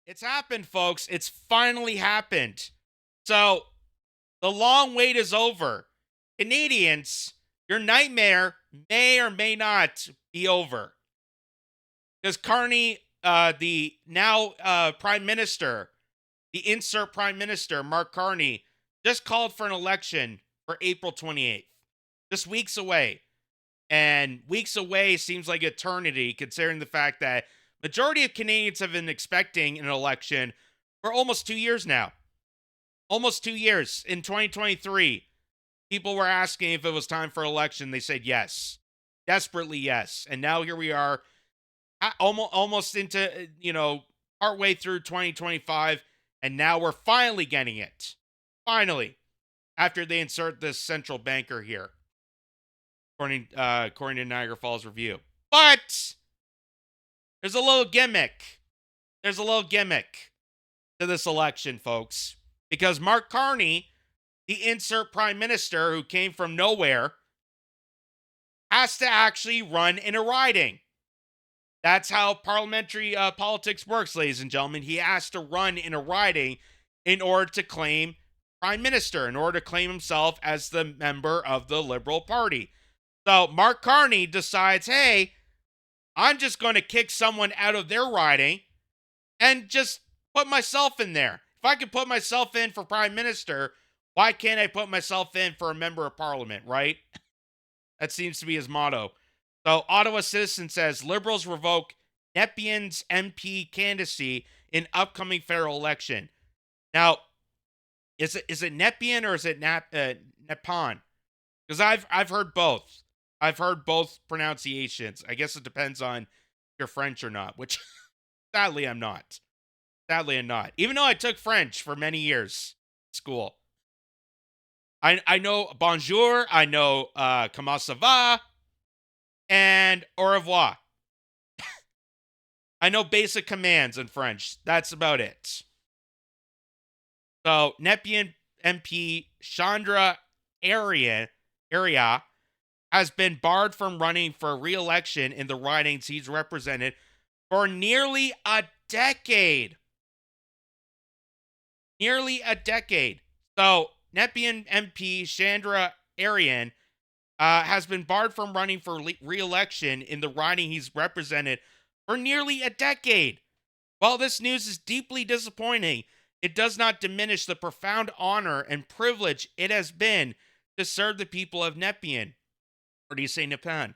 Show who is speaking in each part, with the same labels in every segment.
Speaker 1: It's happened, folks. It's finally happened. So the long wait is over. Canadians, your nightmare may or may not be over. Because Carney, the now Prime Minister, the insert Prime Minister, Mark Carney, just called for an election for April 28th. Just weeks away. And weeks away seems like eternity, considering the fact that majority of Canadians have been expecting an election for almost 2 years now. Almost 2 years. In 2023, people were asking if it was time for election. They said yes. Desperately yes. And now here we are, almost into, partway through 2025. And now we're finally getting it. Finally. After they insert this central banker here. According to Niagara Falls Review. But there's a little gimmick. There's a little gimmick to this election, folks. Because Mark Carney, the insert prime minister who came from nowhere, has to actually run in a riding. That's how parliamentary politics works, ladies and gentlemen. He has to run in a riding in order to claim prime minister, in order to claim himself as the member of the Liberal Party. So Mark Carney decides, hey, I'm just going to kick someone out of their riding and just put myself in there. If I can put myself in for prime minister, why can't I put myself in for a member of parliament, right? That seems to be his motto. So Ottawa Citizen says Liberals revoke Nepean's MP candidacy in upcoming federal election. Now, is it Nepean or is it Nepan? Because I've heard both. I've heard both pronunciations. I guess it depends on if you're French or not, which sadly I'm not. Sadly I'm not. Even though I took French for many years in school. I know bonjour, I know comment ça va, and au revoir. I know basic commands in French. That's about it. So, Nepean MP Chandra Area has been barred from running for re-election in the ridings he's represented for nearly a decade. Nearly a decade. So, Nepean MP Chandra Arian has been barred from running for re-election in the riding he's represented for nearly a decade. While this news is deeply disappointing, it does not diminish the profound honor and privilege it has been to serve the people of Nepean, or do you say Nepean,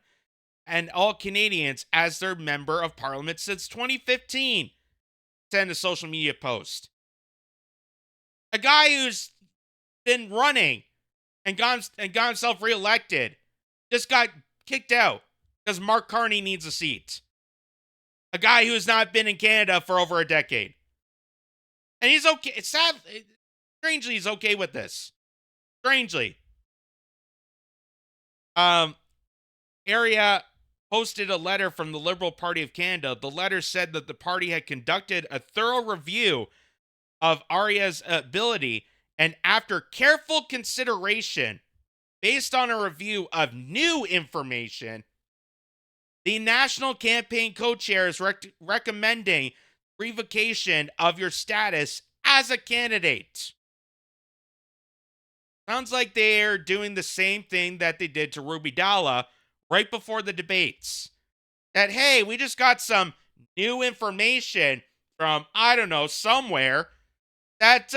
Speaker 1: and all Canadians as their member of parliament since 2015. Send a social media post. A guy who's been running and got himself reelected just got kicked out because Mark Carney needs a seat. A guy who has not been in Canada for over a decade. And he's okay. It's sad. Strangely, he's okay with this. Strangely. Area posted a letter from the Liberal Party of Canada. The letter said that the party had conducted a thorough review of Aria's ability, and after careful consideration, based on a review of new information, the national campaign co-chair is recommending revocation of your status as a candidate. Sounds like they're doing the same thing that they did to Ruby Dalla right before the debates. That, hey, we just got some new information from, I don't know, somewhere that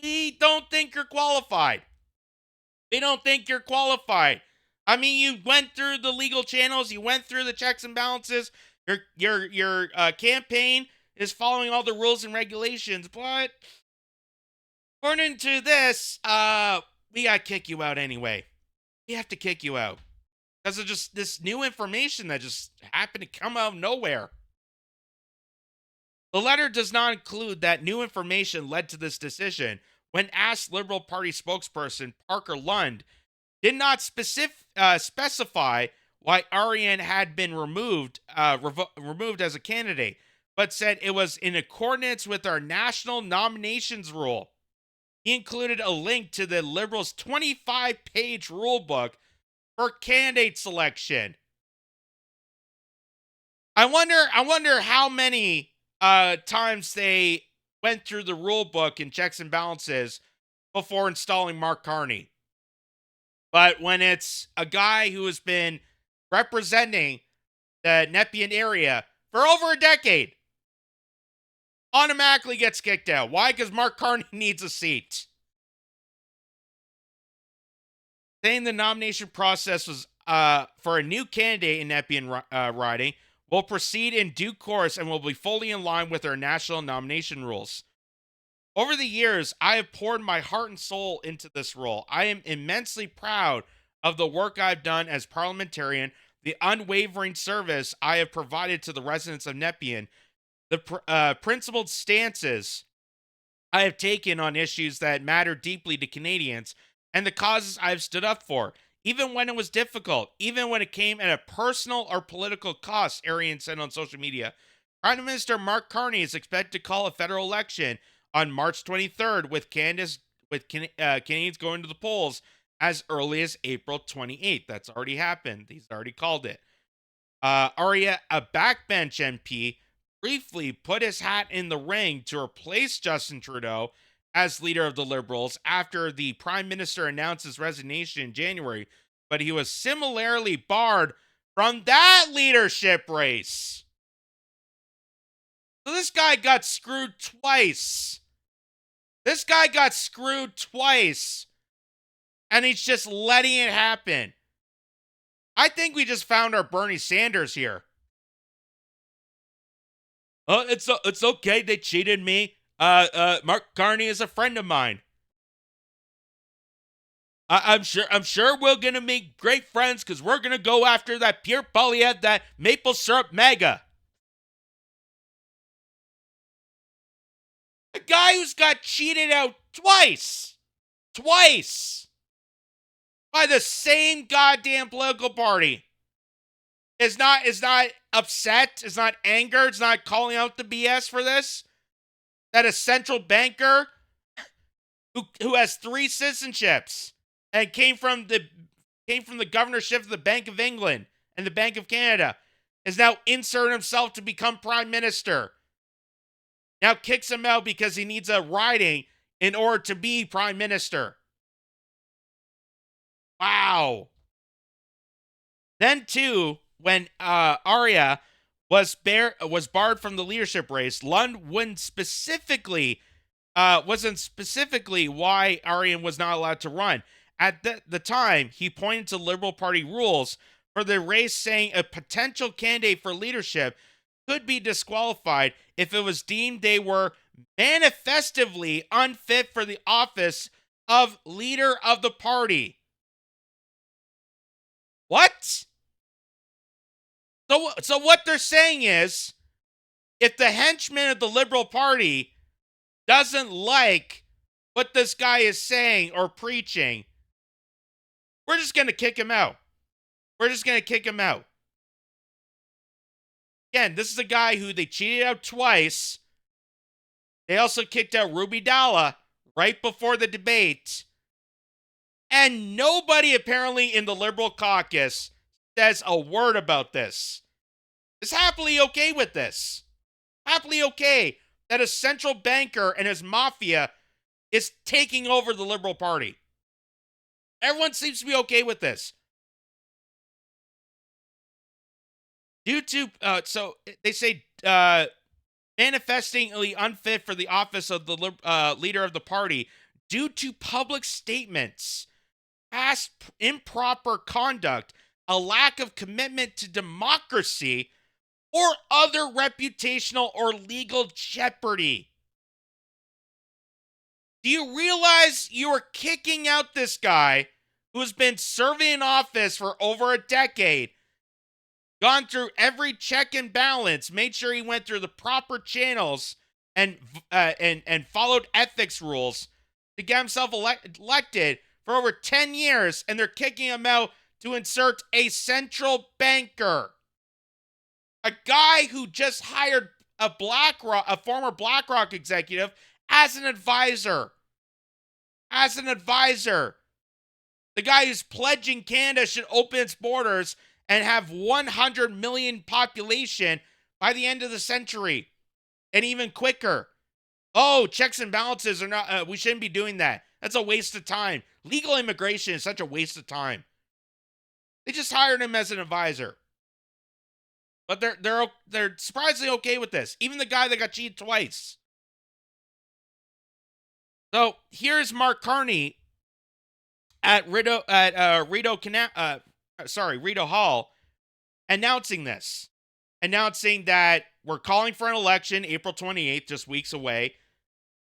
Speaker 1: we don't think you're qualified. We don't think you're qualified. I mean, you went through the legal channels. You went through the checks and balances. Your campaign is following all the rules and regulations. But according to this, we got to kick you out anyway. We have to kick you out. Because of just this new information that just happened to come out of nowhere. The letter does not include that new information led to this decision. When asked, Liberal Party spokesperson Parker Lund did not specify why Arian had been removed as a candidate, but said it was in accordance with our national nominations rule. He included a link to the Liberals' 25-page rulebook for candidate selection. I wonder how many times they went through the rule book and checks and balances before installing Mark Carney. But when it's a guy who has been representing the Nepean area for over a decade, automatically gets kicked out. Why? Because Mark Carney needs a seat. Saying the nomination process was for a new candidate in Nepean riding will proceed in due course and will be fully in line with our national nomination rules. Over the years, I have poured my heart and soul into this role. I am immensely proud of the work I've done as parliamentarian, the unwavering service I have provided to the residents of Nepean, the principled stances I have taken on issues that matter deeply to Canadians, and the causes I've stood up for, even when it was difficult, even when it came at a personal or political cost, Arian said on social media. Prime Minister Mark Carney is expected to call a federal election on March 23rd, with Canadians going to the polls as early as April 28th. That's already happened. He's already called it. Aria, a backbench MP, briefly put his hat in the ring to replace Justin Trudeau as leader of the Liberals after the Prime Minister announced his resignation in January, but he was similarly barred from that leadership race. So this guy got screwed twice. And he's just letting it happen. I think we just found our Bernie Sanders here. It's okay. They cheated me. Mark Carney is a friend of mine. I'm sure we're gonna make great friends because we're gonna go after that pure polyhead, that maple syrup mega. A guy who's got cheated out twice by the same goddamn political party is not upset, is not angered, is not calling out the BS for this. That a central banker who has 3 citizenships and came from the governorship of the Bank of England and the Bank of Canada is now inserting himself to become prime minister. Now kicks him out because he needs a riding in order to be prime minister. Wow. Then too, when Aria was barred from the leadership race, Lund wasn't specifically why Arian was not allowed to run. At the time, he pointed to Liberal Party rules for the race, saying a potential candidate for leadership could be disqualified if it was deemed they were manifestively unfit for the office of leader of the party. What? So what they're saying is, if the henchman of the Liberal Party doesn't like what this guy is saying or preaching, we're just going to kick him out. Again, this is a guy who they cheated out twice. They also kicked out Ruby Dalla right before the debate. And nobody apparently in the Liberal caucus says a word about this. Is happily okay with this. Happily okay that a central banker and his mafia is taking over the Liberal Party. Everyone seems to be okay with this. Due to, so they say, manifestingly unfit for the office of the leader of the party due to public statements, past improper conduct, a lack of commitment to democracy, or other reputational or legal jeopardy. Do you realize you are kicking out this guy who has been serving in office for over a decade, gone through every check and balance, made sure he went through the proper channels and followed ethics rules to get himself elected for over 10 years, and they're kicking him out to insert a central banker? A guy who just hired a former BlackRock executive as an advisor. The guy who's pledging Canada should open its borders and have 100 million population by the end of the century. and even quicker. Oh, checks and balances are not, we shouldn't be doing that. That's a waste of time. Legal immigration is such a waste of time. They just hired him as an advisor. But they're surprisingly okay with this. Even the guy that got cheated twice. So here's Mark Carney at Rito Hall announcing this. Announcing that we're calling for an election April 28th, just weeks away.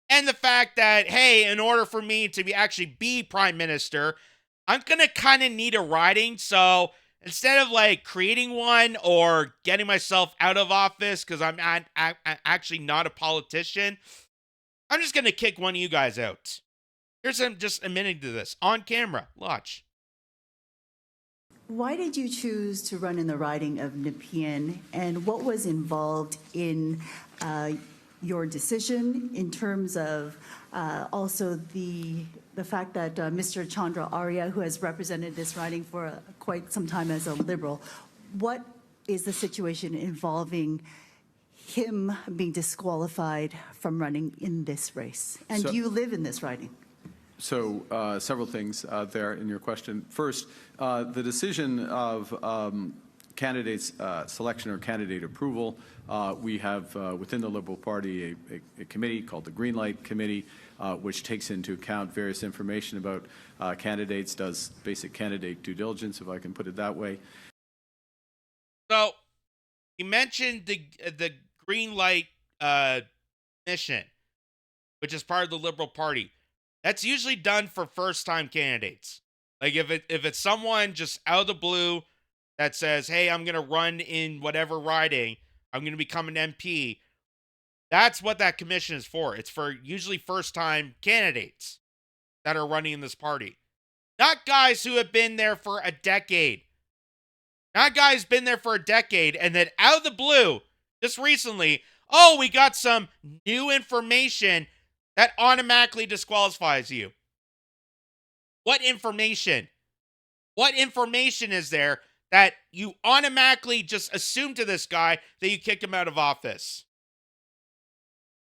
Speaker 1: And the fact that, hey, in order for me to actually be prime minister, I'm going to kind of need a riding. So instead of like creating one or getting myself out of office because I'm actually not a politician, I'm just going to kick one of you guys out. Here's him just admitting to this on camera. Watch.
Speaker 2: Why did you choose to run in the riding of Nepean, and what was involved in your decision in terms of also the fact that Mr. Chandra Arya, who has represented this riding for quite some time as a Liberal, what is the situation involving him being disqualified from running in this race? And do you live in this riding?
Speaker 3: So several things there in your question. First, the decision of candidates selection or candidate approval, we have within the Liberal Party a committee called the Greenlight Committee, which takes into account various information about candidates, does basic candidate due diligence, if I can put it that way.
Speaker 1: So he mentioned the Greenlight mission, which is part of the Liberal Party. That's usually done for first-time candidates. Like if it's someone just out of the blue that says, hey, I'm going to run in whatever riding, I'm going to become an MP, that's what that commission is for. It's for usually first-time candidates that are running in this party. Not guys who have been there for a decade. Not guys been there for a decade and then out of the blue, just recently, oh, we got some new information that automatically disqualifies you. What information? What information is there that you automatically just assume to this guy that you kick him out of office?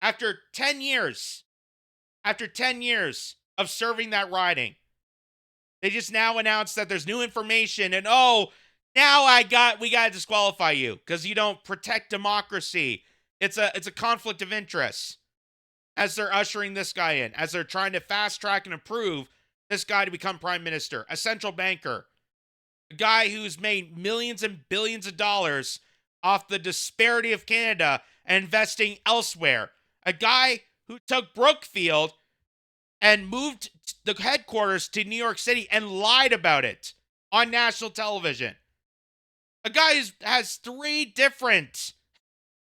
Speaker 1: After 10 years of serving that riding, they just now announced that there's new information and now we got to disqualify you because you don't protect democracy. It's a conflict of interest. As they're ushering this guy in, as they're trying to fast track and approve this guy to become prime minister, a central banker, a guy who's made millions and billions of dollars off the disparity of Canada and investing elsewhere, a guy who took Brookfield and moved the headquarters to New York City and lied about it on national television, a guy who has three different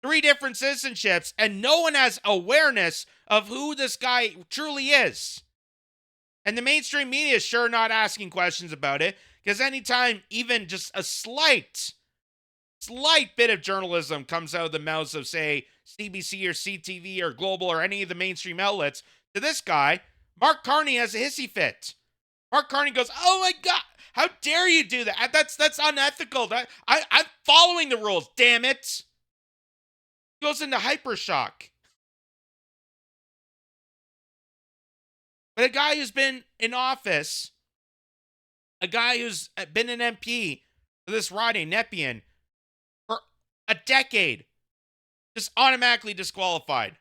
Speaker 1: citizenships, and no one has awareness of who this guy truly is. And the mainstream media is sure not asking questions about it, because anytime even just a slight bit of journalism comes out of the mouths of, say, CBC or CTV or Global or any of the mainstream outlets, to this guy, Mark Carney has a hissy fit. Mark Carney goes, oh my God, how dare you do that? That's unethical. I'm following the rules, damn it. Goes into hypershock. But a guy who's been in office, a guy who's been an MP for this riding, Nepean, for a decade, just automatically disqualified.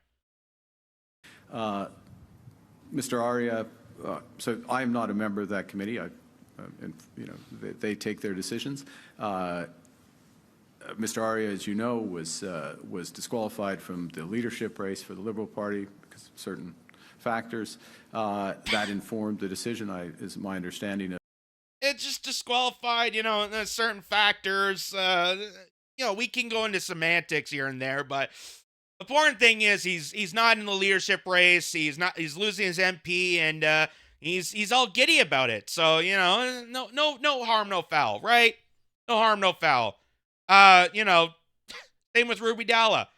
Speaker 3: Mr. Arya, so I'm not a member of that committee. They take their decisions. Mr. Arya, as you know, was disqualified from the leadership race for the Liberal Party because of certain factors. That informed the decision, is my understanding.
Speaker 1: It's just disqualified, there's certain factors. We can go into semantics here and there, but the important thing is he's not in the leadership race. He's losing his MP, and he's all giddy about it. So no harm, no foul, right? No harm, no foul. Same with Ruby Dalla.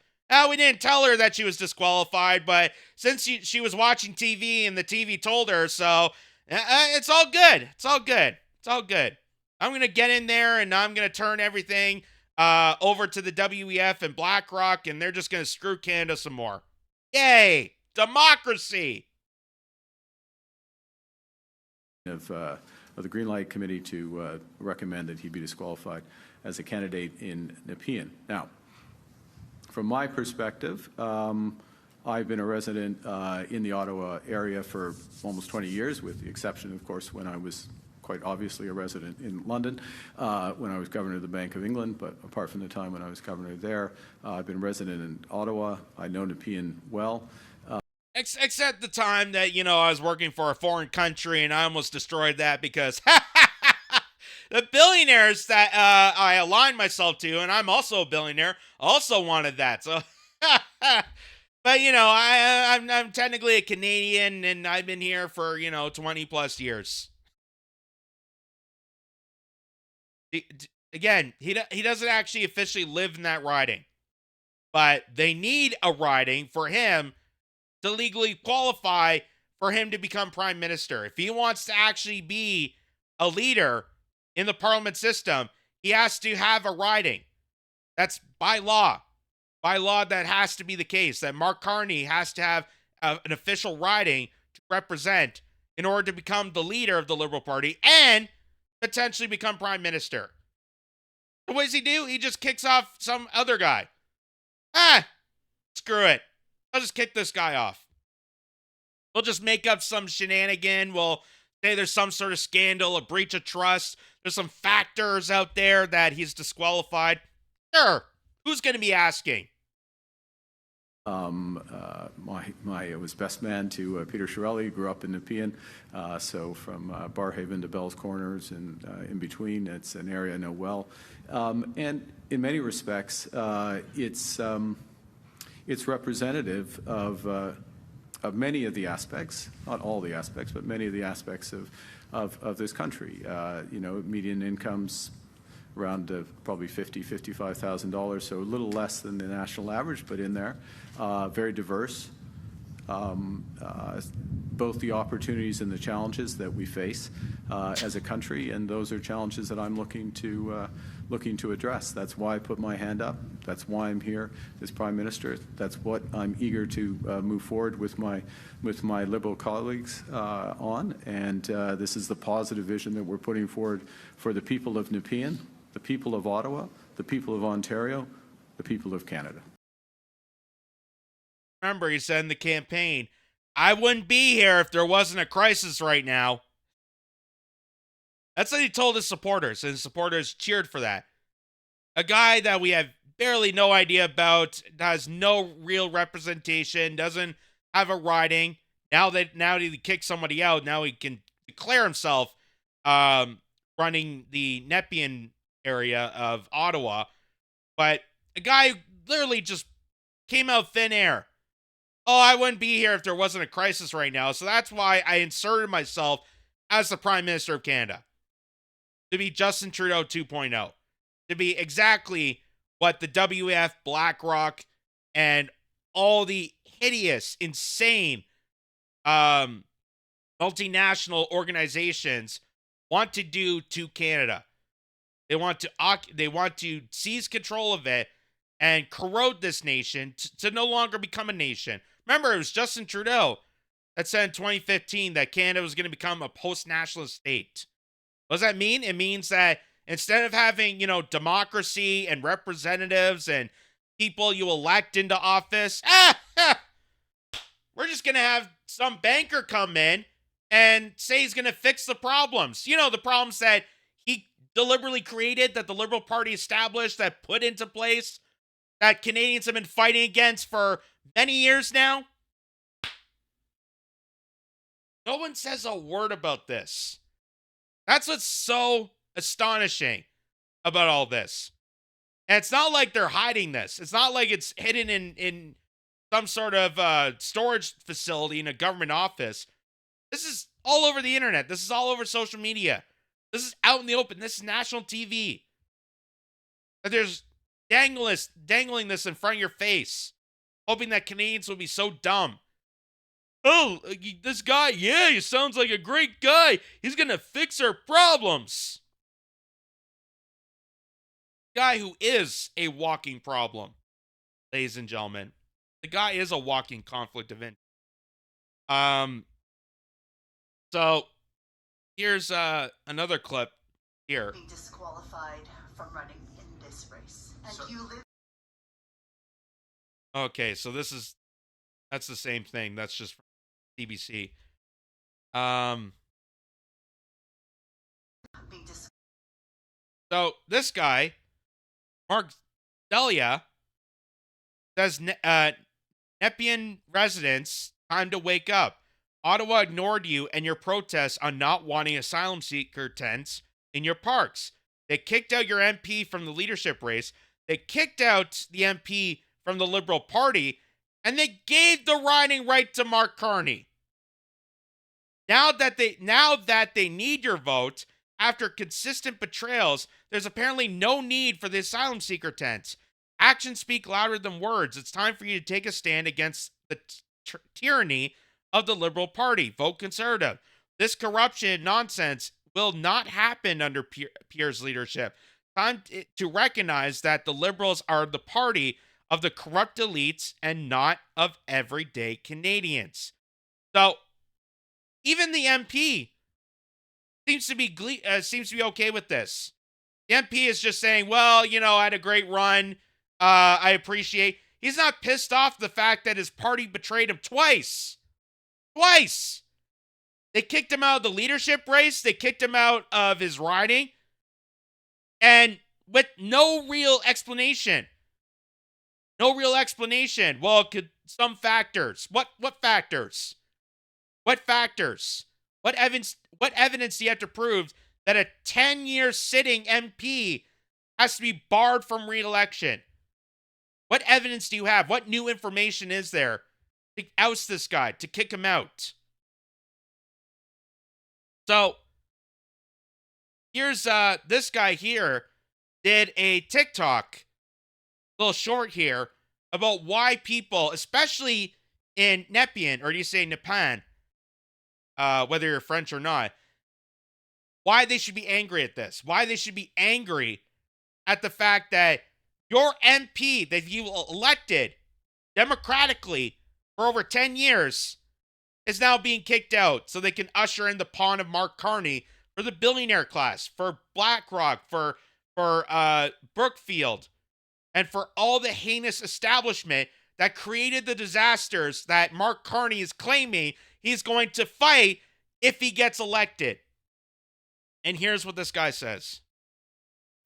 Speaker 1: We didn't tell her that she was disqualified, but since she was watching TV and the TV told her, so it's all good. It's all good. It's all good. I'm going to get in there and I'm going to turn everything over to the WEF and BlackRock, and they're just going to screw Canada some more. Yay! Democracy!
Speaker 3: Of the Green Light Committee to recommend that he be disqualified as a candidate in Nepean. Now, from my perspective, I've been a resident in the Ottawa area for almost 20 years, with the exception, of course, when I was quite obviously a resident in London when I was governor of the Bank of England. But apart from the time when I was governor there, I've been a resident in Ottawa. I know Nepean well.
Speaker 1: Except the time that, I was working for a foreign country and I almost destroyed that because the billionaires that I aligned myself to, and I'm also a billionaire, also wanted that. So, but, I'm technically a Canadian and I've been here for, 20 plus years. Again, he doesn't actually officially live in that riding, but they need a riding for him to legally qualify for him to become prime minister. If he wants to actually be a leader in the parliament system, he has to have a riding. That's by law. By law, that has to be the case, that Mark Carney has to have an official riding to represent in order to become the leader of the Liberal Party and potentially become prime minister. So what does he do? He just kicks off some other guy. Screw it. I'll just kick this guy off. We'll just make up some shenanigan. We'll say there's some sort of scandal, a breach of trust. There's some factors out there that he's disqualified. Sure. Who's going to be asking?
Speaker 3: I was best man to Peter Chiarelli, grew up in Nepean, so from Barrhaven to Bell's Corners and in between, it's an area I know well. And in many respects, it's representative of many of the aspects, not all the aspects, but many of the aspects of this country. Median incomes around probably $55,000, so a little less than the national average, but in there. Very diverse. Both the opportunities and the challenges that we face as a country, and those are challenges that I'm looking to address. That's why I put my hand up. That's why I'm here as Prime Minister. That's what I'm eager to move forward with my Liberal colleagues on. And this is the positive vision that we're putting forward for the people of Nepean, the people of Ottawa, the people of Ontario, the people of Canada.
Speaker 1: Remember, he said in the campaign, I wouldn't be here if there wasn't a crisis right now. That's what he told his supporters, and his supporters cheered for that. A guy that we have barely no idea about, has no real representation, doesn't have a riding. Now that he kicked somebody out, now he can declare himself running the Nepean area of Ottawa. But a guy who literally just came out thin air. Oh, I wouldn't be here if there wasn't a crisis right now. So that's why I inserted myself as the Prime Minister of Canada. To be Justin Trudeau 2.0. To be exactly what the WF, BlackRock, and all the hideous, insane multinational organizations want to do to Canada. They want to seize control of it and corrode this nation to no longer become a nation. Remember, it was Justin Trudeau that said in 2015 that Canada was going to become a post-nationalist state. What does that mean? It means that instead of having, democracy and representatives and people you elect into office, we're just going to have some banker come in and say he's going to fix the problems. The problems that he deliberately created, that the Liberal Party established, that put into place, that Canadians have been fighting against for many years now. No one says a word about this. That's what's so astonishing about all this. And it's not like they're hiding this. It's not like it's hidden in some sort of storage facility in a government office. This is all over the internet. This is all over social media. This is out in the open. This is national TV. And there's dangling this in front of your face, hoping that Canadians will be so dumb. Oh, this guy, he sounds like a great guy. He's going to fix our problems. Guy who is a walking problem, ladies and gentlemen. The guy is a walking conflict of interest. Um, so here's another clip here.
Speaker 2: Be disqualified from running in this race. And so, you live.
Speaker 1: Okay, so that's the same thing. That's just from CBC. Um, so this guy, Mark Delia, says Nepean residents, time to wake up. Ottawa ignored you and your protests on not wanting asylum seeker tents in your parks. They kicked out your MP from the leadership race. They kicked out the MP from the Liberal Party, and they gave the riding right to Mark Carney. Now that they need your vote, after consistent betrayals, there's apparently no need for the asylum seeker tents. Actions speak louder than words. It's time for you to take a stand against the tyranny of the Liberal Party. Vote Conservative. This corruption nonsense will not happen under Pierre's leadership. Time to recognize that the Liberals are the party of the corrupt elites and not of everyday Canadians. So, even the MP seems to be okay with this. The MP is just saying, well, I had a great run. I appreciate. He's not pissed off the fact that his party betrayed him twice. Twice. They kicked him out of the leadership race. They kicked him out of his riding. And with no real explanation. No real explanation. Well, some factors. What factors? What factors? What evidence do you have to prove that a 10-year sitting MP has to be barred from re-election? What evidence do you have? What new information is there to oust this guy, to kick him out? So, here's this guy here did a TikTok, little short here, about why people, especially in Nepean, or do you say Nepean, whether you're French or not, why they should be angry at this. Why they should be angry at the fact that your MP that you elected democratically for over 10 years is now being kicked out so they can usher in the pawn of Mark Carney for the billionaire class, for BlackRock, for Brookfield, and for all the heinous establishment that created the disasters that Mark Carney is claiming he's going to fight if he gets elected. And here's what this guy says.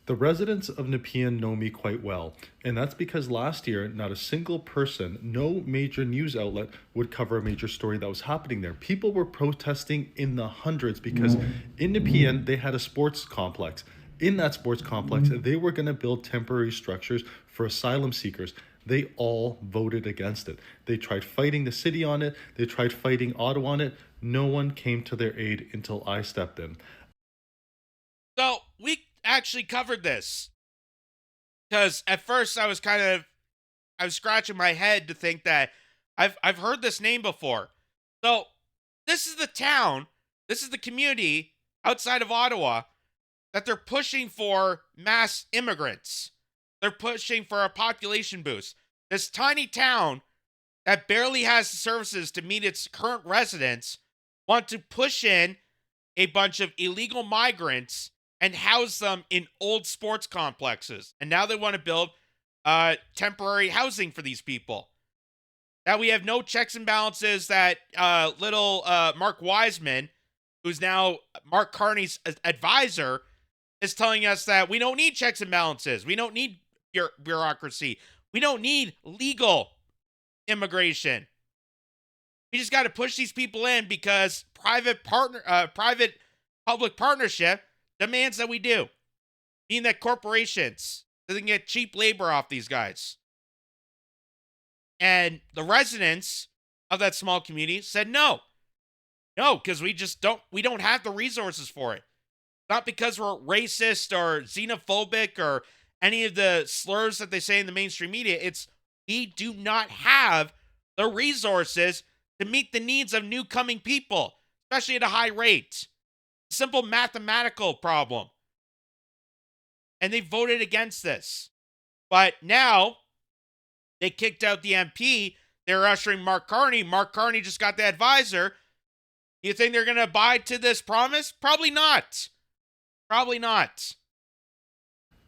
Speaker 4: The residents of Nepean know me quite well, and that's because last year, not a single person, no major news outlet would cover a major story that was happening there. People were protesting in the hundreds because in Nepean, they had a sports complex. In that sports complex, they were going to build temporary structures for asylum seekers. They all voted against it. They tried fighting the city on it. They tried fighting Ottawa on it. No one came to their aid until I stepped in.
Speaker 1: So we actually covered this because at first I was scratching my head to think that I've heard this name before. So this is the town, this is the community outside of Ottawa that they're pushing for mass immigrants. They're pushing for a population boost. This tiny town that barely has the services to meet its current residents want to push in a bunch of illegal migrants and house them in old sports complexes. And now they want to build temporary housing for these people. Now we have no checks and balances that little Mark Wiseman, who's now Mark Carney's advisor, is telling us that we don't need checks and balances. We don't need bureaucracy. We don't need legal immigration. We just got to push these people in because private-public partnership demands that we do. Meaning that corporations, they can get cheap labor off these guys. And the residents of that small community said no. No, because we don't have the resources for it. Not because we're racist or xenophobic or any of the slurs that they say in the mainstream media. It's we do not have the resources to meet the needs of new coming people, especially at a high rate. Simple mathematical problem. and they voted against this. But now they kicked out the MP. They're ushering Mark Carney. Mark Carney just got the advisor. You think they're going to abide to this promise? Probably not. Probably not.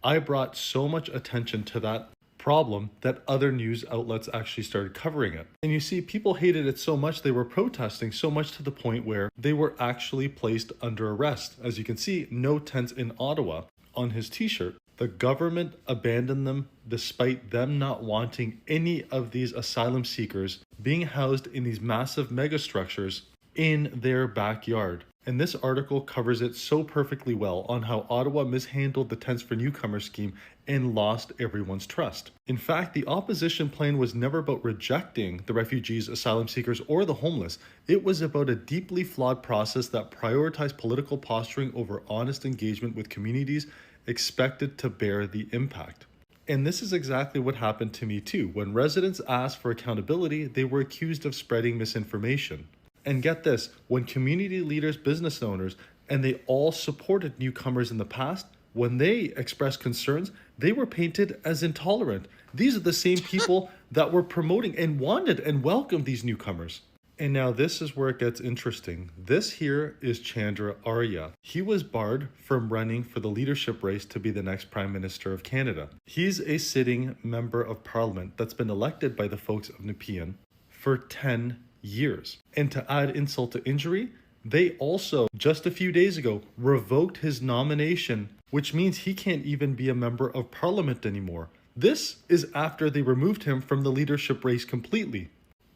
Speaker 4: I brought so much attention to that problem that other news outlets actually started covering it. And you see, people hated it so much, they were protesting so much to the point where they were actually placed under arrest. As you can see, no tents in Ottawa on his t-shirt. The government abandoned them despite them not wanting any of these asylum seekers being housed in these massive megastructures in their backyard. And this article covers it so perfectly well on how Ottawa mishandled the Tents for Newcomers scheme and lost everyone's trust. In fact, the opposition plan was never about rejecting the refugees, asylum seekers, or the homeless. It was about a deeply flawed process that prioritized political posturing over honest engagement with communities expected to bear the impact. And this is exactly what happened to me too. When residents asked for accountability, they were accused of spreading misinformation. And get this, when community leaders, business owners, and they all supported newcomers in the past, when they expressed concerns, they were painted as intolerant. These are the same people that were promoting and wanted and welcomed these newcomers. And now this is where it gets interesting. This here is Chandra Arya. He was barred from running for the leadership race to be the next Prime Minister of Canada. He's a sitting member of Parliament that's been elected by the folks of Nepean for 10 years. And to add insult to injury, they also, just a few days ago, revoked his nomination, which means he can't even be a member of Parliament anymore. This is after they removed him from the leadership race completely.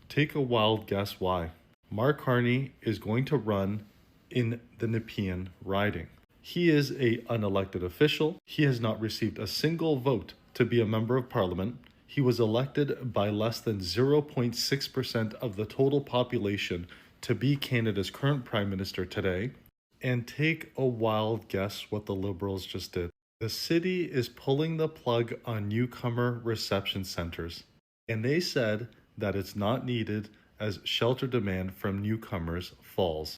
Speaker 4: Take a wild guess why. Mark Carney is going to run in the Nepean riding. He is an unelected official. He has not received a single vote to be a member of Parliament. He was elected by less than 0.6% of the total population to be Canada's current Prime Minister today. And take a wild guess what the Liberals just did. The city is pulling the plug on newcomer reception centers. And they said that it's not needed as shelter demand from newcomers falls.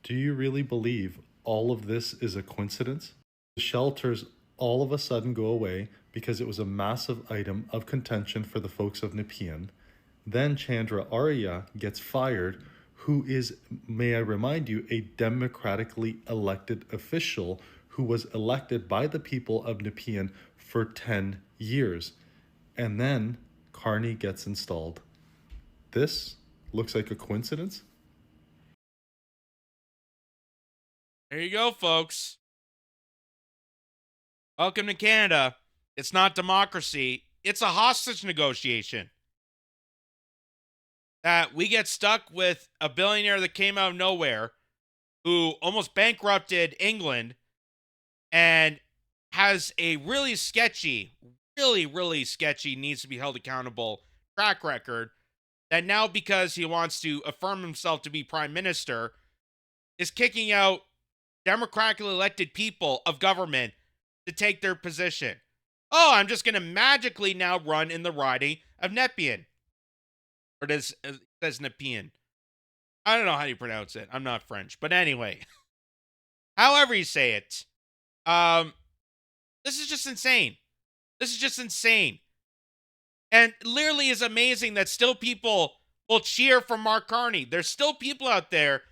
Speaker 4: Do you really believe all of this is a coincidence? The shelters all of a sudden go away because it was a massive item of contention for the folks of Nepean. Then Chandra Arya gets fired, who is, may I remind you, a democratically elected official who was elected by the people of Nepean for 10 years. And then Carney gets installed. This looks like a coincidence.
Speaker 1: There you go, folks. Welcome to Canada. It's not democracy. It's a hostage negotiation. That we get stuck with a billionaire that came out of nowhere who almost bankrupted England and has a really sketchy, really sketchy, needs to be held accountable track record that now, because he wants to affirm himself to be prime minister, is kicking out democratically elected people of government to take their position. Oh, I'm just going to magically now run in the riding of Nepean. Or does it says Nepean? I don't know how you pronounce it. I'm not French. But anyway, however you say it, this is just insane. This is just insane. And literally is amazing that still people will cheer for Mark Carney. There's still people out there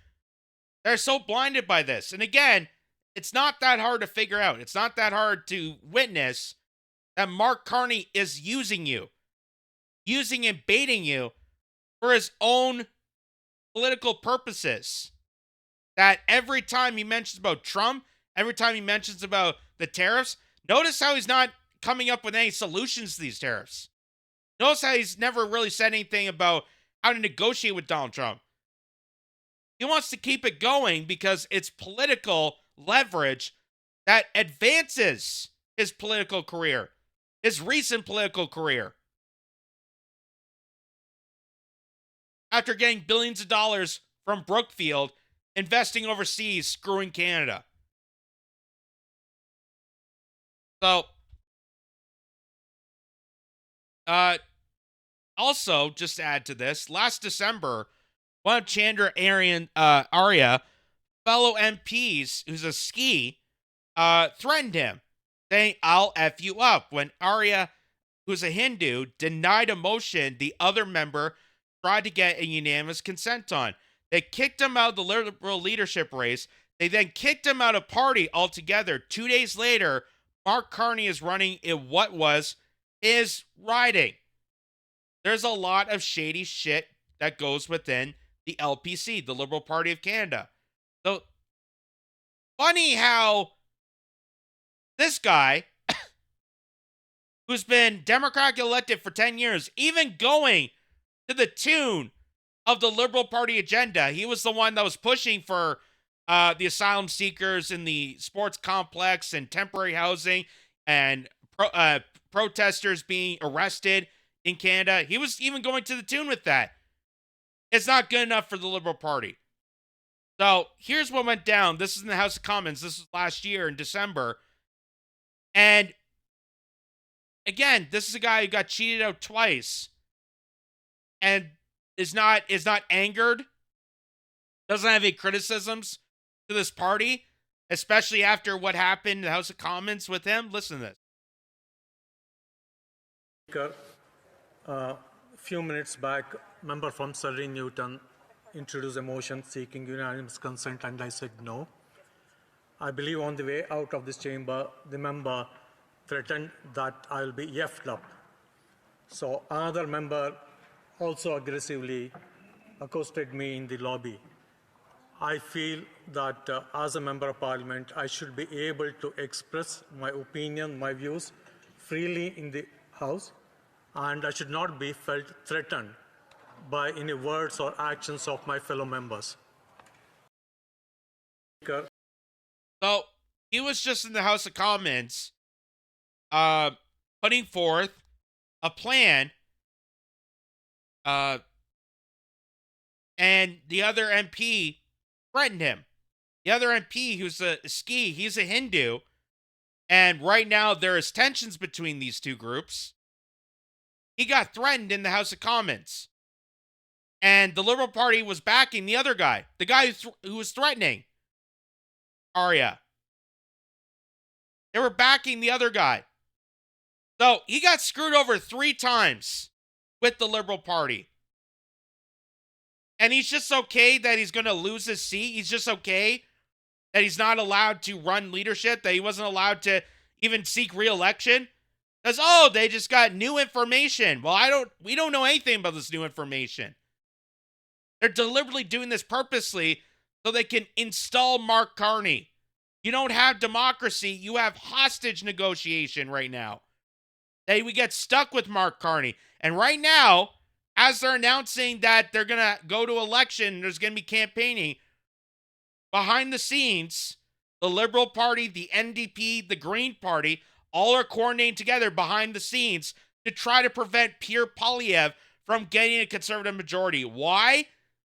Speaker 1: that are so blinded by this. And again, it's not that hard to figure out. It's not that hard to witness that Mark Carney is using you. Using and baiting you for his own political purposes. That every time he mentions about Trump, every time he mentions about the tariffs, notice how he's not coming up with any solutions to these tariffs. Notice how he's never really said anything about how to negotiate with Donald Trump. He wants to keep it going because it's political leverage that advances his political career, his recent political career. After getting billions of dollars from Brookfield, investing overseas, screwing Canada. So, also, just to add to this, last December, one of Chandra Arya fellow MPs, who's a ski, threatened him. saying, "I'll F you up," when Arya, who's a Hindu, denied a motion the other member tried to get a unanimous consent on. They kicked him out of the liberal leadership race. They then kicked him out of party altogether. 2 days later, Mark Carney is running in what was his riding. There's a lot of shady shit that goes within the LPC, the Liberal Party of Canada. So, funny how this guy, who's been Democratic elected for 10 years, even going to the tune of the Liberal Party agenda. He was the one that was pushing for the asylum seekers in the sports complex and temporary housing and protesters being arrested in Canada. He was even going to the tune with that. It's not good enough for the Liberal Party. So here's what went down. This is in the House of Commons. This was last year in December. And again, this is a guy who got cheated out twice and is not angered, doesn't have any criticisms to this party, especially after what happened in the House of Commons with him. Listen to this.
Speaker 5: Speaker, a few minutes back, member from Surrey Newton introduced a motion seeking unanimous consent, and I said no. I believe on the way out of this chamber, the member threatened that I'll be effed up. So another member also aggressively accosted me in the lobby. I feel that as a member of parliament, I should be able to express my opinion, my views freely in the House, and I should not be felt threatened by any words or actions of my fellow members. Speaker.
Speaker 1: So he was just in the House of Commons putting forth a plan, and the other MP threatened him. The other MP, who's he's a Hindu, and right now there is tensions between these two groups. He got threatened in the House of Commons, and the Liberal Party was backing the other guy, the guy who was threatening Arya. They were backing the other guy. So he got screwed over 3 times with the Liberal Party. And he's just okay that he's going to lose his seat. He's just okay that he's not allowed to run leadership, that he wasn't allowed to even seek re-election. Because, they just got new information. Well, we don't know anything about this new information. They're deliberately doing this purposely so they can install Mark Carney. You don't have democracy. You have hostage negotiation right now. We get stuck with Mark Carney. And right now, as they're announcing that they're going to go to election, there's going to be campaigning, behind the scenes, the Liberal Party, the NDP, the Green Party, all are coordinating together behind the scenes to try to prevent Pierre Poilievre from getting a Conservative majority. Why?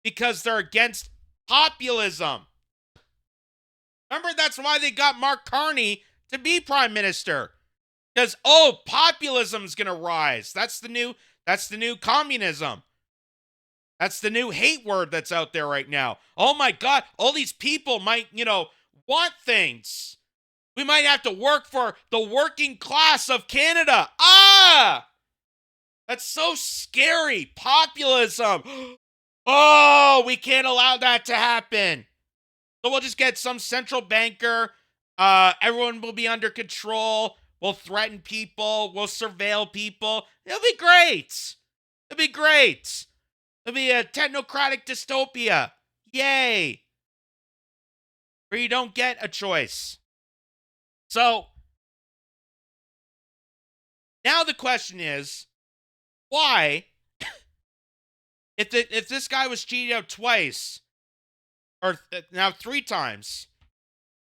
Speaker 1: Because they're against populism. Remember, that's why they got Mark Carney to be Prime Minister. Because, populism is going to rise. That's the new communism. That's the new hate word that's out there right now. Oh my God, all these people might, want things. We might have to work for the working class of Canada. That's so scary. Populism. We can't allow that to happen. So we'll just get some central banker. Everyone will be under control. We'll threaten people. We'll surveil people. It'll be great. It'll be great. It'll be a technocratic dystopia. Yay. Where you don't get a choice. So, now the question is, why, if this guy was cheated out twice, or now 3 times,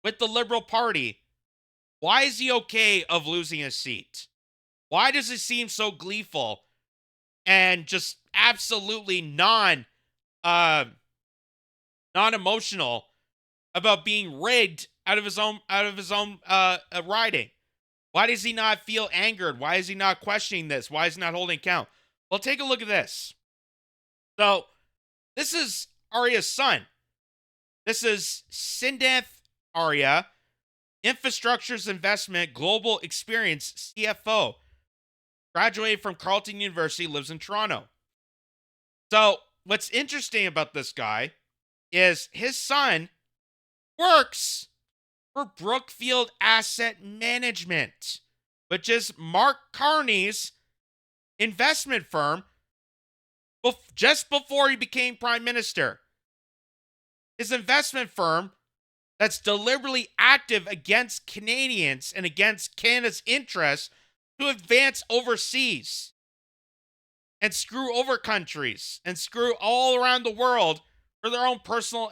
Speaker 1: with the Liberal Party, why is he okay of losing his seat? Why does it seem so gleeful and just absolutely non-emotional about being rigged out of his own riding? Why does he not feel angered? Why is he not questioning this? Why is he not holding account? Well, take a look at this. So, this is Arya's son. This is Sindath Arya, Infrastructures Investment Global Experience CFO. Graduated from Carleton University, lives in Toronto. So, what's interesting about this guy is his son works for Brookfield Asset Management, which is Mark Carney's investment firm just before he became prime minister. His investment firm that's deliberately active against Canadians and against Canada's interests to advance overseas and screw over countries and screw all around the world for their own personal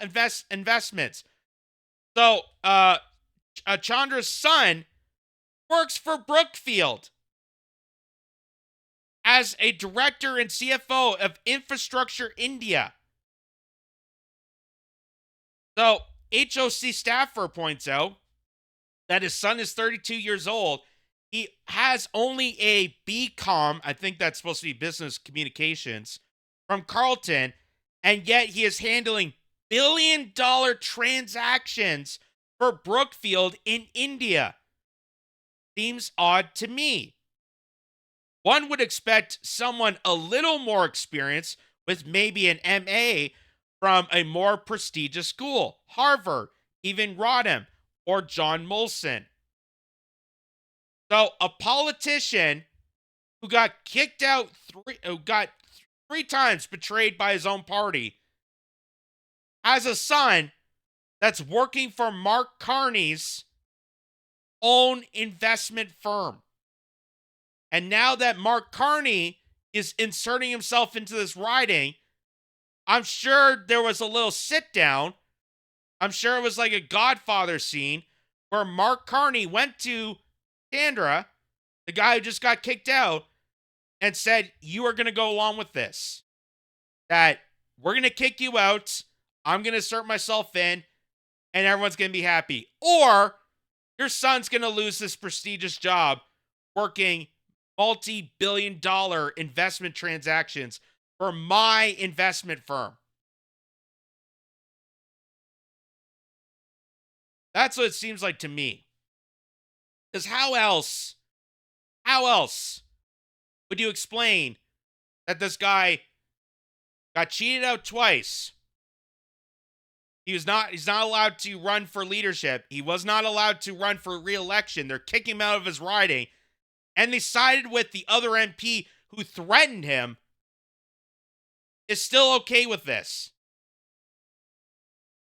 Speaker 1: investments. So, Chandra's son works for Brookfield as a director and CFO of Infrastructure India. So, HOC staffer points out that his son is 32 years old. He has only a BCom, I think that's supposed to be business communications, from Carleton, and yet he is handling billion-dollar transactions for Brookfield in India. Seems odd to me. One would expect someone a little more experienced with maybe an MA from a more prestigious school, Harvard, even Rodham, or John Molson. So a politician who got kicked out three times, betrayed by his own party, has a son that's working for Mark Carney's own investment firm. And now that Mark Carney is inserting himself into this riding, I'm sure there was a little sit down. I'm sure it was like a Godfather scene where Mark Carney went to Chandra, the guy who just got kicked out, and said, you are going to go along with this. That we're going to kick you out. I'm going to insert myself in, and everyone's going to be happy. Or your son's going to lose this prestigious job working multi-billion-dollar investment transactions for my investment firm. That's what it seems like to me. Because how else would you explain that this guy got cheated out twice? He's not allowed to run for leadership. He was not allowed to run for re-election. They're kicking him out of his riding. And they sided with the other MP who threatened him, is still okay with this.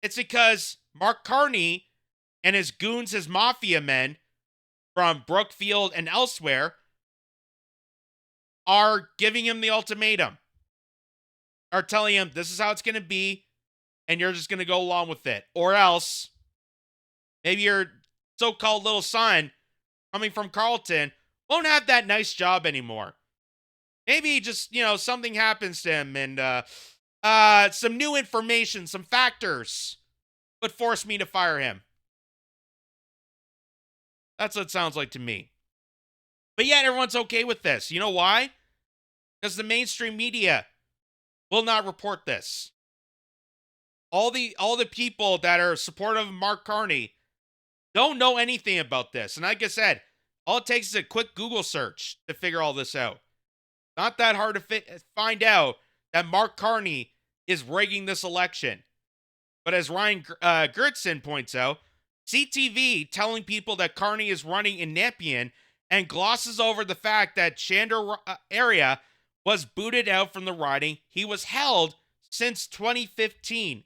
Speaker 1: It's because Mark Carney and his goons, his mafia men from Brookfield and elsewhere, are giving him the ultimatum. Are telling him this is how it's going to be, and you're just going to go along with it. Or else, maybe your so-called little son coming from Carleton won't have that nice job anymore. Maybe just, something happens to him and some new information, some factors would force me to fire him. That's what it sounds like to me. But yet everyone's okay with this. You know why? Because the mainstream media will not report this. All the people that are supportive of Mark Carney don't know anything about this. And like I said, all it takes is a quick Google search to figure all this out. Not that hard to find out that Mark Carney is rigging this election. But as Ryan Gertson points out, CTV telling people that Carney is running in Nepean and glosses over the fact that Chandra area was booted out from the riding. He was held since 2015.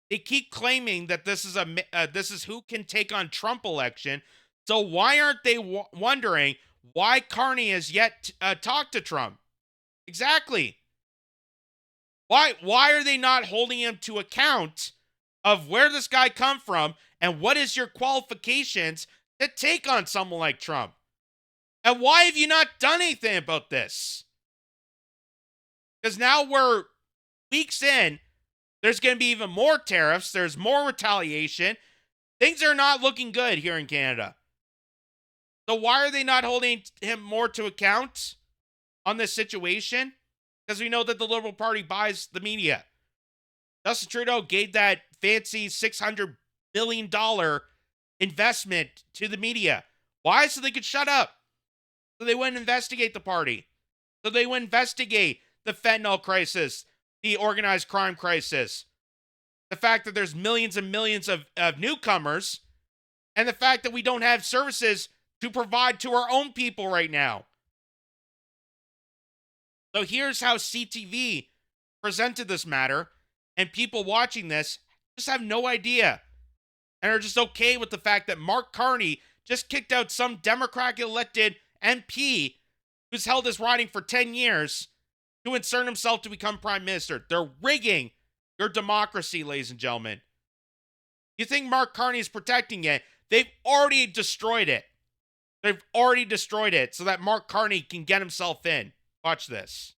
Speaker 1: They keep claiming that this is who can take on Trump election. So why aren't they wondering why Carney has yet talked to Trump? Exactly. Why are they not holding him to account of where this guy come from and what is your qualifications to take on someone like Trump? And why have you not done anything about this? Because now we're weeks in, there's going to be even more tariffs, there's more retaliation. Things are not looking good here in Canada. So why are they not holding him more to account on this situation? Because we know that the Liberal Party buys the media. Justin Trudeau gave that fancy $600 billion investment to the media. Why? So they could shut up. So they wouldn't investigate the party. So they would investigate the fentanyl crisis, the organized crime crisis, the fact that there's millions and millions of newcomers, and the fact that we don't have services to provide to our own people right now. So here's how CTV presented this matter, and people watching this just have no idea and are just okay with the fact that Mark Carney just kicked out some Democratic-elected MP who's held his riding for 10 years to insert himself to become prime minister. They're rigging your democracy, ladies and gentlemen. You think Mark Carney is protecting it? They've already destroyed it. They've already destroyed it so that Mark Carney can get himself in. Watch this.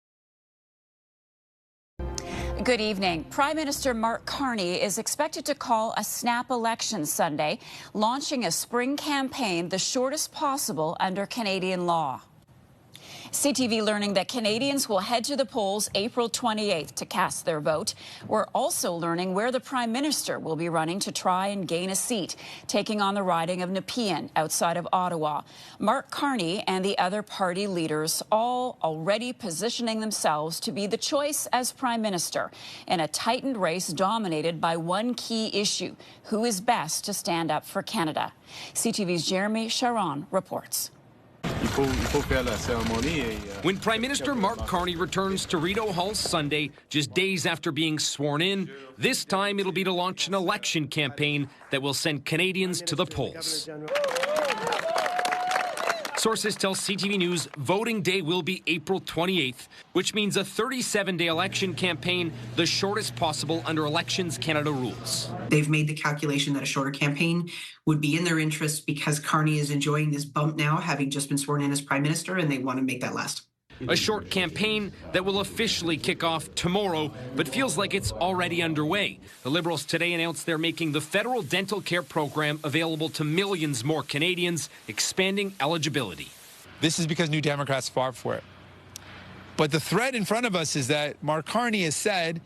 Speaker 6: Good evening. Prime Minister Mark Carney is expected to call a snap election Sunday, launching a spring campaign the shortest possible under Canadian law. CTV learning that Canadians will head to the polls April 28th to cast their vote. We're also learning where the Prime Minister will be running to try and gain a seat, taking on the riding of Nepean outside of Ottawa. Mark Carney and the other party leaders all already positioning themselves to be the choice as Prime Minister in a tightened race dominated by one key issue: who is best to stand up for Canada. CTV's Jeremy Sharon reports.
Speaker 7: When Prime Minister Mark Carney returns to Rideau Hall Sunday, just days after being sworn in, this time it'll be to launch an election campaign that will send Canadians to the polls. Sources tell CTV News voting day will be April 28th, which means a 37-day election campaign, the shortest possible under Elections Canada rules.
Speaker 8: They've made the calculation that a shorter campaign would be in their interest because Carney is enjoying this bump now, having just been sworn in as Prime Minister, and they want to make that last.
Speaker 7: A short campaign that will officially kick off tomorrow, but feels like it's already underway. The Liberals today announced they're making the federal dental care program available to millions more Canadians, expanding eligibility.
Speaker 9: This is because New Democrats fought for it. But the threat in front of us is that Mark Carney has said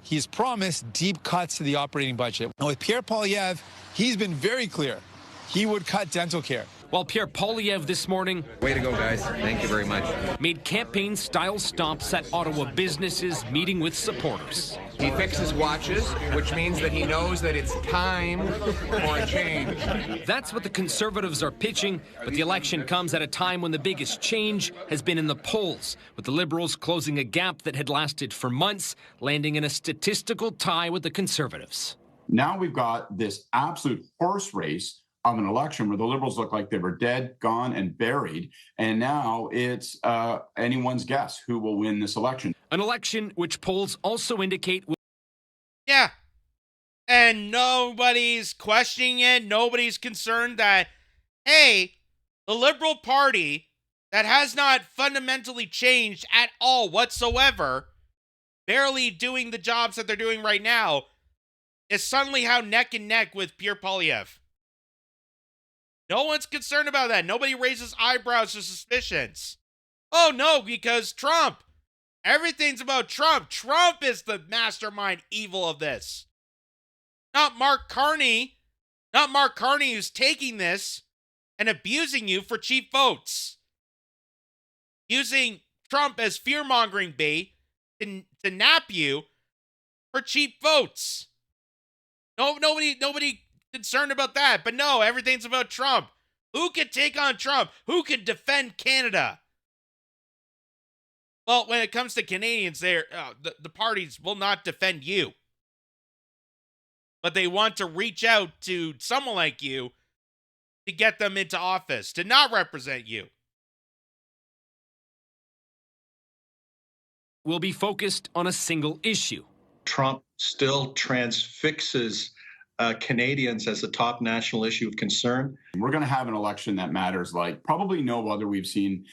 Speaker 9: he's promised deep cuts to the operating budget. And with Pierre Poilievre, he's been very clear he would cut dental care.
Speaker 7: While Pierre Poilievre this morning,
Speaker 10: way to go, guys. Thank you very much,
Speaker 7: made campaign-style stops at Ottawa businesses, meeting with supporters.
Speaker 10: He fixes watches, which means that he knows that it's time for a change.
Speaker 7: That's what the Conservatives are pitching, but the election comes at a time when the biggest change has been in the polls, with the Liberals closing a gap that had lasted for months, landing in a statistical tie with the Conservatives.
Speaker 11: Now we've got this absolute horse race of an election where the Liberals look like they were dead, gone, and buried. And now it's anyone's guess who will win this election.
Speaker 7: An election which polls also indicate...
Speaker 1: Yeah. And nobody's questioning it. Nobody's concerned that, hey, the Liberal Party that has not fundamentally changed at all whatsoever, barely doing the jobs that they're doing right now, is suddenly how neck and neck with Pierre Poilievre. No one's concerned about that. Nobody raises eyebrows or suspicions. Oh, no, because Trump. Everything's about Trump. Trump is the mastermind evil of this. Not Mark Carney. Not Mark Carney who's taking this and abusing you for cheap votes. Using Trump as fear-mongering bait to nap you for cheap votes. Nobody concerned about that, but no, everything's about Trump. Who could take on Trump? Who could defend Canada? Well, when it comes to Canadians, the parties will not defend you, but they want to reach out to someone like you to get them into office, to not represent you.
Speaker 7: Will be focused on a single issue.
Speaker 12: Trump still transfixes Canadians as a top national issue of concern.
Speaker 11: We're going to have an election that matters like probably no other we've seen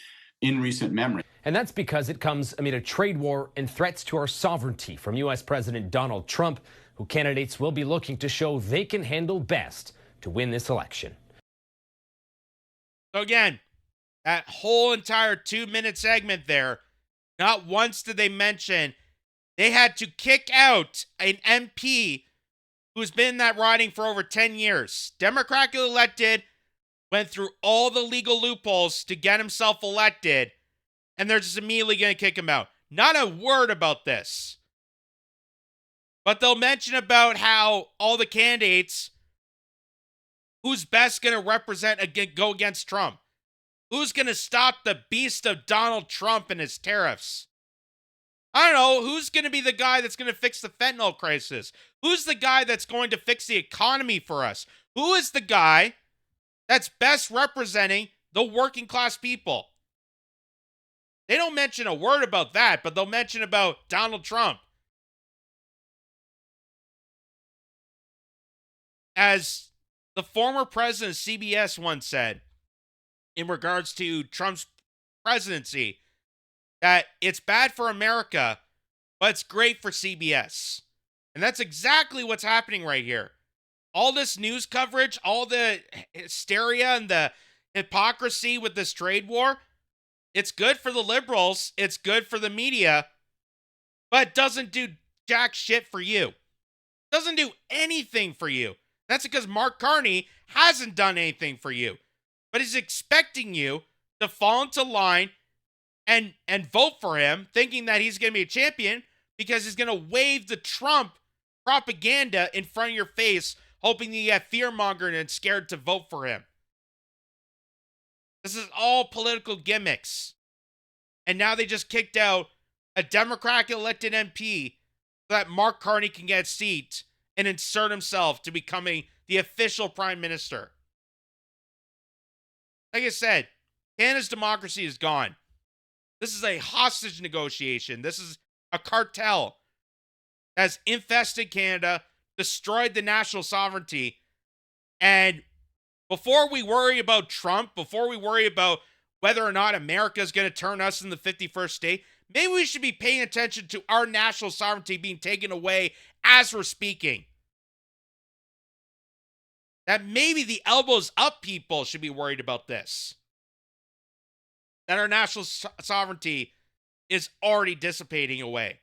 Speaker 11: in recent memory.
Speaker 13: And that's because it comes amid a trade war and threats to our sovereignty from U.S. President Donald Trump, who candidates will be looking to show they can handle best to win this election.
Speaker 1: So again, that whole entire 2-minute segment there, not once did they mention they had to kick out an MP who's been in that riding for over 10 years, democratically elected, went through all the legal loopholes to get himself elected, and they're just immediately going to kick him out. Not a word about this. But they'll mention about how all the candidates, who's best going to represent, go against Trump. Who's going to stop the beast of Donald Trump and his tariffs? I don't know. Who's going to be the guy that's going to fix the fentanyl crisis? Who's the guy that's going to fix the economy for us? Who is the guy that's best representing the working class people? They don't mention a word about that, but they'll mention about Donald Trump. As the former president of CBS once said, in regards to Trump's presidency, that it's bad for America, but it's great for CBS. And that's exactly what's happening right here. All this news coverage, all the hysteria and the hypocrisy with this trade war, it's good for the liberals, it's good for the media, but it doesn't do jack shit for you. It doesn't do anything for you. That's because Mark Carney hasn't done anything for you. But he's expecting you to fall into line and vote for him, thinking that he's going to be a champion because he's going to wave the Trump propaganda in front of your face, hoping that you get fear-mongered and scared to vote for him. This is all political gimmicks. And now they just kicked out a Democratic-elected MP so that Mark Carney can get a seat and insert himself to becoming the official prime minister. Like I said, Canada's democracy is gone. This is a hostage negotiation. This is a cartel that has infested Canada, destroyed the national sovereignty. And before we worry about Trump, before we worry about whether or not America is going to turn us in the 51st state, maybe we should be paying attention to our national sovereignty being taken away as we're speaking. That maybe the elbows up people should be worried about this. That our national sovereignty is already dissipating away.